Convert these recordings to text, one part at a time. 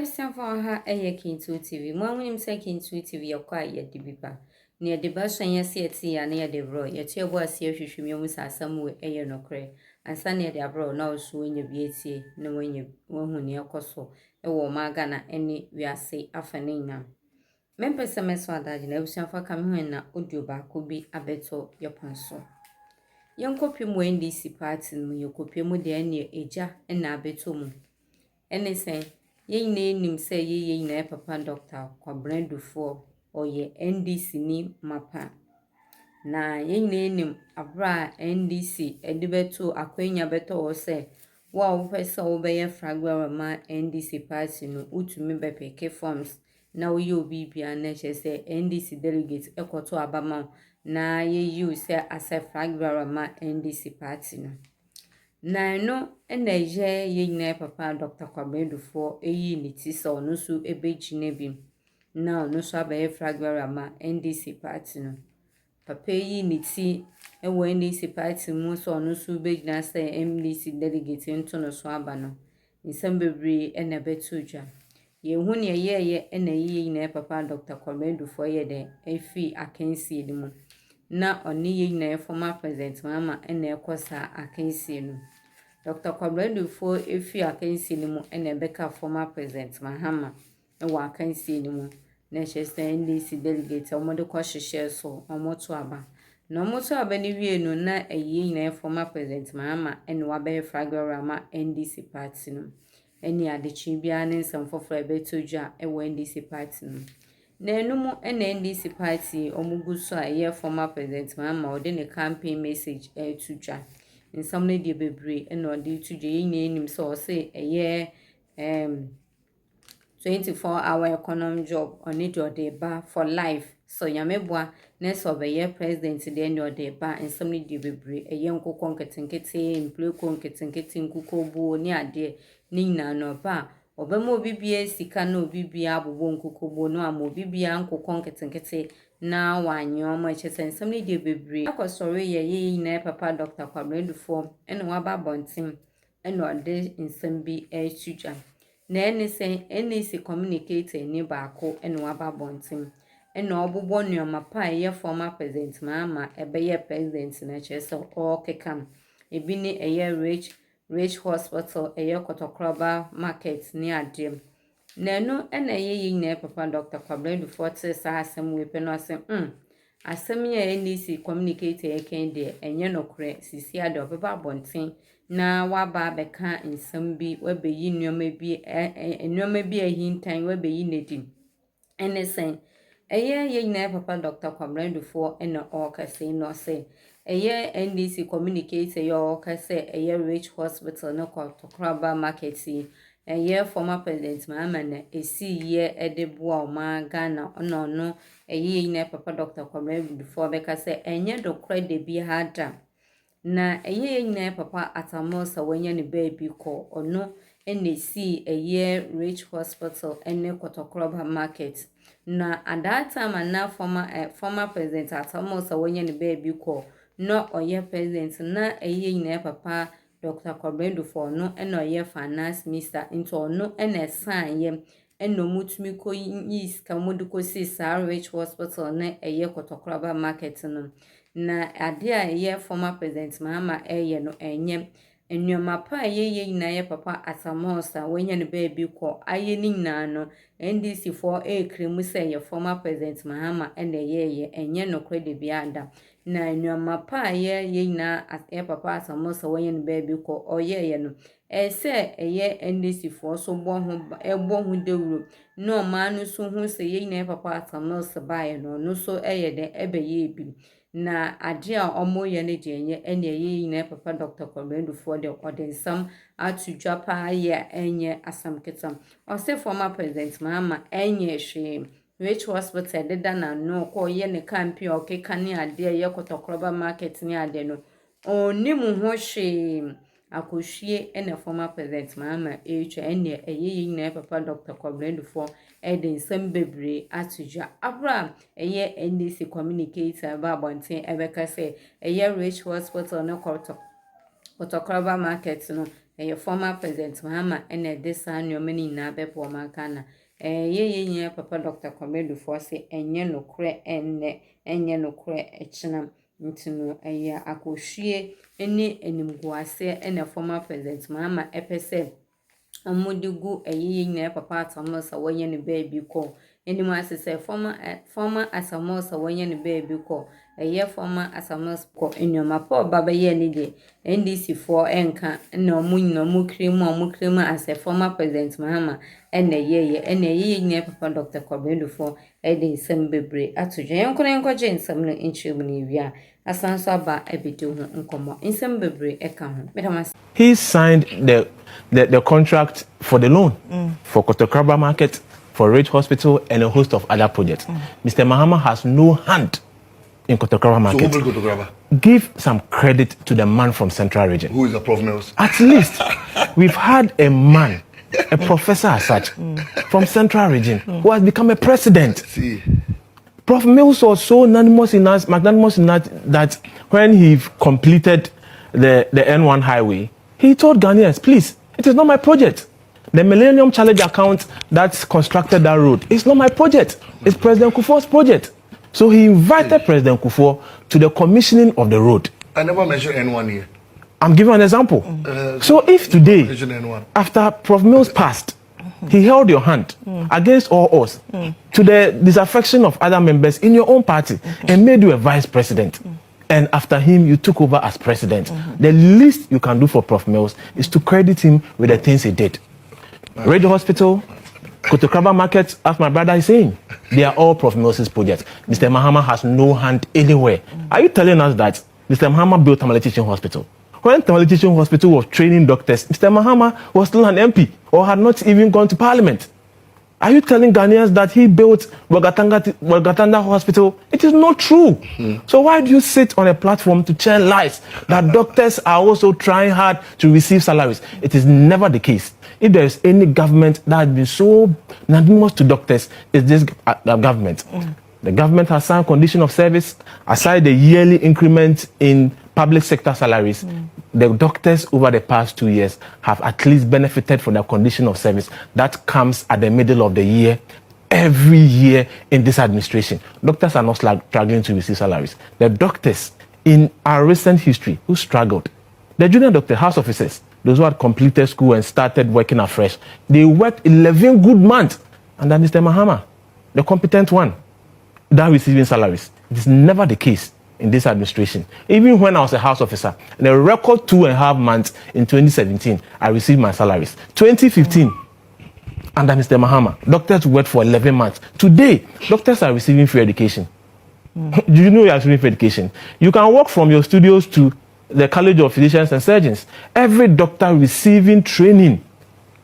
Episode for her Kintu TV. Morning second to TV, your quiet dibipa. Near the bus and yes, yet see near the bro. Yet your boy see if you must have some way a no cray. And sunny the abroad now so when you be no when you won't near coso. A war magana any we are say afternoon. Members a mess for that in episode for coming na audio back could be a better your panso. Young copy mo NDC Party mu your copy mo de any eja and na beto anything. Ye name say ye na papa doctor kwabena Duffor or ye NDC ni mapa. Na ye name abra NDC edibeto akwenya beto o say wa wo pese wo be ye fragwa ma NDC party no utumi bepeke forms na wo ye obi bia na che say NDC delegate ekoto abama na ye you say as a fragwa ma NDC party no. Na no ena ye nyina papa Dr. kwabena Duffor eyi ni ti so no so ebegine bi na no so abaye fragwara ma NDC party no papa yi ni ti ewo NDC party mu so no so begina say NDC delegate nto no so aba no nsem bebre ena betudwa ye hu ne ye ena ye nyina papa Dr. kwabena Duffor ye de efi akansi ni mu na oni ye nyina former president Mahama ena ekosa akansi no Dr. kwabena Duffor efi akansi ni mu ena beka former president Mahama ewa akansi ni mu na chese NDC delegate omodo kwa hihye so omoto aba na omoto aba ni wie no na eyi na former president Mahama ena wa be fragora ma NDC party no eni adechi bia ne nsamfofo ebetodwa ewa NDC party no na enum ena NDC party omuguso a ye former president Mahama ode ne campaign message etudwa nsam ne de bebre ena ode tudwa yin enim so say eye 24-hour economic job on it or the bar for life. So yamebwa neso be ye president de any or the bar and some de bebre a young coco nketinkete employ konketenkete nkuko bu ni ade ni na no ba obemo bibia sika no bibia abobo nkuko bu no amo bibia nkoko nketinkete na wanyo mo chese some de bebre akosore ye na papa Dr. kwabena Duffor eno waba bontim eno ade nsem bi etuja na NDC communicator ni baako eno waba bontim eno obubo nneoma pa ye former president Mahama ebe president na chese o kekam ebi ni rich hospital kotokroba market ni adem na eno ena ye na papa Dr. kwabena Duffor sa asem we pe no asem asem ye NDC communicator ye ken de enye nokre sisi ade obeba bontim na waba beka nsem bi wabeyi nneoma bi ahintan wabeyi nedin enesen ye na papa Dr. kwabena Duffor ena okase no say NDC communicator ye okase rich hospital no kotokraba market former president Mahama na esi ye edebo ma Ghana no ye na papa Dr. kwabena Duffor beka say enye do krede bi hada na nyina papa atamosa wanya ne baby ko ono NDC rich hospital ene kotokroba market na at that time na former president atamosa wanya ne baby ko no oye president na nyina papa Dr. kwabena Duffor no ene oye finance minister into no ene san ye eno mutumi ko yis ka moduko si rich hospital na kotokroba market no na ade a former president Mahama no enwema pa na ye papa atamosa wenya ne baby ko aye ni na no NDC for kremu say ye former president Mahama enye no krede biada na enwema pa na papa atamosa wenya ne baby ko oye no say NDC for so bo hu dewuro no ma no so hu say na papa atamosa bae no so de ebeye bi na ade a omoye ne de enye na papa Dr. kwabena Duffor de odensam atudwa pa ye enye asamketam o se former president Mahama enye hwe rich hospital de dana no ko ye ne campaign o keka ne ade ye kotokroba market ne ade no oni mu ho hwe akohwie ene former president Mahama enye na papa Dr. kwabena Duffor ensem bebre atudwa abra NDC communicator ba bonten ebeka say rich hospital no kotokroba market no former President Mahama and this son your many na bepo makana. Ye Papa Dr. Duffor say enye no kre enye no kre echinam ntino akohwie ene enimguase ene former President Mahama epese omudigu nyina papa atamosa wonye ne baby ko enimu asese former asamosa wonye ne baby ko former asamosa ko enyoma pa baba ye ne de NDC for enka na omu kremu as former President Mahama ene nyina papa Dr. Duffor de nsem bebre atodwe enko je nsem no enchemu ne wia asanso aba ebede ho nkomo nsem bebre eka ho medamas. He signed the contract for the loan for kwabena market, for Ridge Hospital, and a host of other projects. Mr. Mahama has no hand in kwabena market. So who will go to Give some credit to the man from Central Region. Who is the Prof Mills? At least we've had a man, a professor as such, from Central Region, who has become a president. See. Prof Mills was so magnanimous in that when he completed the N1 highway, he told Ghanaians, please, it is not my project. The Millennium Challenge account that's constructed that road, it's not my project. It's President Duffor's project. So he invited President Duffor to the commissioning of the road. I never mentioned N1 here. I'm giving an example. So if today, after Prof Mills passed, he held your hand against all odds to the disaffection of other members in your own party and made you a vice president. And after him, you took over as president. The least you can do for Prof Mills is to credit him with the things he did. Radio Hospital, kwabena market, as my brother is saying, they are all Prof Mills' projects. Mr. Mahama has no hand anywhere. Are you telling us that Mr. Mahama built Tamale Teaching Hospital? When Tamale Teaching Hospital was training doctors, Mr. Mahama was still an MP or had not even gone to parliament. Are you telling Ghanaians that he built Walgatanga Hospital? It is not true. So why do you sit on a platform to tell lies that doctors are also trying hard to receive salaries? It is never the case. If there is any government that has been so magnanimous to doctors, it's this government. The government has signed condition of service. Aside the yearly increment in public sector salaries, the doctors over the past 2 years have at least benefited from the condition of service that comes at the middle of the year every year in this administration. Doctors are not struggling to receive salaries. The doctors in our recent history who struggled, the junior doctor, house officers, those who had completed school and started working afresh, they worked 11 good months under Mr. Mahama, the competent one, without receiving salaries. It is never the case in this administration. Even when I was a house officer, in a record 2.5 months in 2017, I received my salaries. 2015, under Mr. Mahama, doctors worked for 11 months. Today, doctors are receiving free education. Do you know you are receiving free education? You can walk from your studios to the College of Physicians and Surgeons. Every doctor receiving training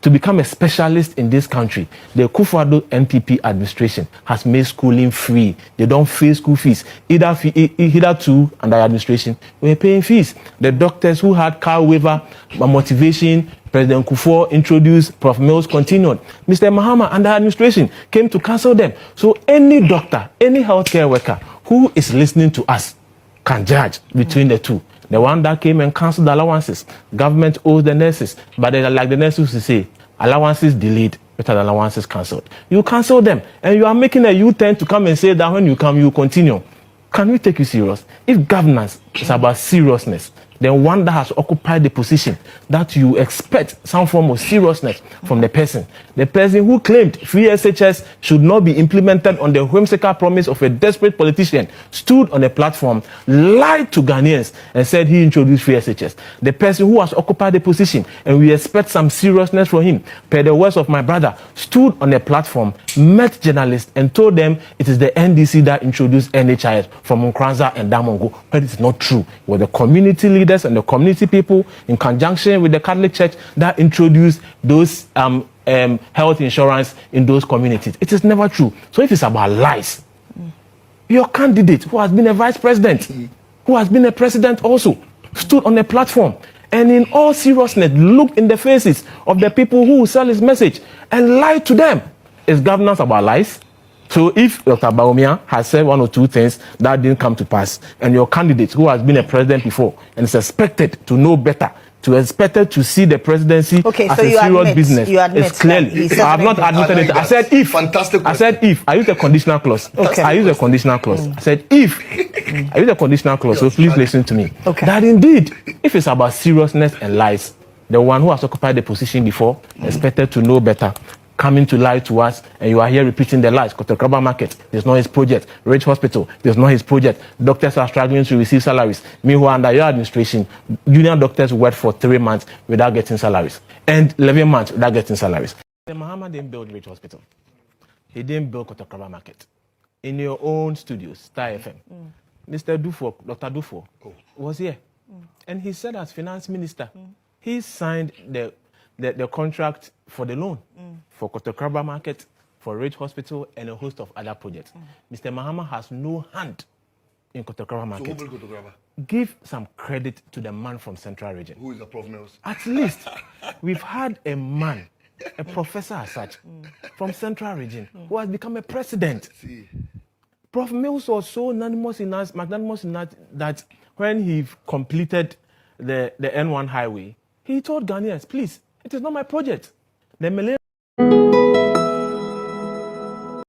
to become a specialist in this country. The Duffor NPP administration has made schooling free. They don't pay school fees. Either two under administration, we're paying fees. The doctors who had car waiver motivation, President Duffor introduced, Prof Mills continued. Mr. Mahama under administration came to cancel them. So any doctor, any healthcare worker who is listening to us can judge between the two. The one that came and cancelled the allowances. Government owes the nurses. But they, like the nurses used to say, allowances delayed, better allowances cancelled. You cancel them. And you are making a U-turn to come and say that when you come, you continue. Can we take you serious? If governance is about seriousness, then one that has occupied the position that you expect some form of seriousness from the person who claimed free SHS should not be implemented on the whimsical promise of a desperate politician, stood on a platform, lied to Ghanaians and said he introduced free SHS. The person who has occupied the position, and we expect some seriousness from him, per the words of my brother, stood on a platform, met journalists and told them it is the NDC that introduced NHIS from Nkranza and Damongo, but it's not true. It was the community leaders and the community people in conjunction with the Catholic Church that introduced those health insurance in those communities. It is never true. So if it's about lies, your candidate who has been a vice president, who has been a president also, stood on a platform and in all seriousness looked in the faces of the people who sell his message and lied to them. Is governance about lies? So if Dr. Bawumia has said one or two things that didn't come to pass, and your candidate who has been a president before and is expected to know better to expected to see the presidency okay, as so a serious business. You admit it's clearly. I have not admitted it. I said if. Fantastic. I said if. I used a conditional clause. Okay. I used a conditional clause. I said if. I used a conditional clause. So please listen to me. Okay. That indeed, if it's about seriousness and lies, the one who has occupied the position before expected to know better, coming to lie to us, and you are here repeating the lies. Kotokraba Market, there's not his project. Rich Hospital, there's not his project. Doctors are struggling to receive salaries. Meanwhile, under your administration, union doctors worked for 3 months without getting salaries, and 11 months without getting salaries. Mahama didn't build Rich Hospital. He didn't build Kotokraba Market. In your own studios, Star FM, Mr. Duffor, Dr. Duffor, was here. And he said as finance minister, he signed the contract for the loan for Kotokraba Market, for Rich Hospital, and a host of other projects. Mr. Mahama has no hand in Kotokraba Market. So who built Kotokraba? Give some credit to the man from Central Region. Who is the Prof Mills? At least we've had a man, a professor as such, from Central Region, who has become a president. See. Prof Mills was so magnanimous in that when he completed the N1 highway, he told Ghanaians, please, it is not my project. The Malay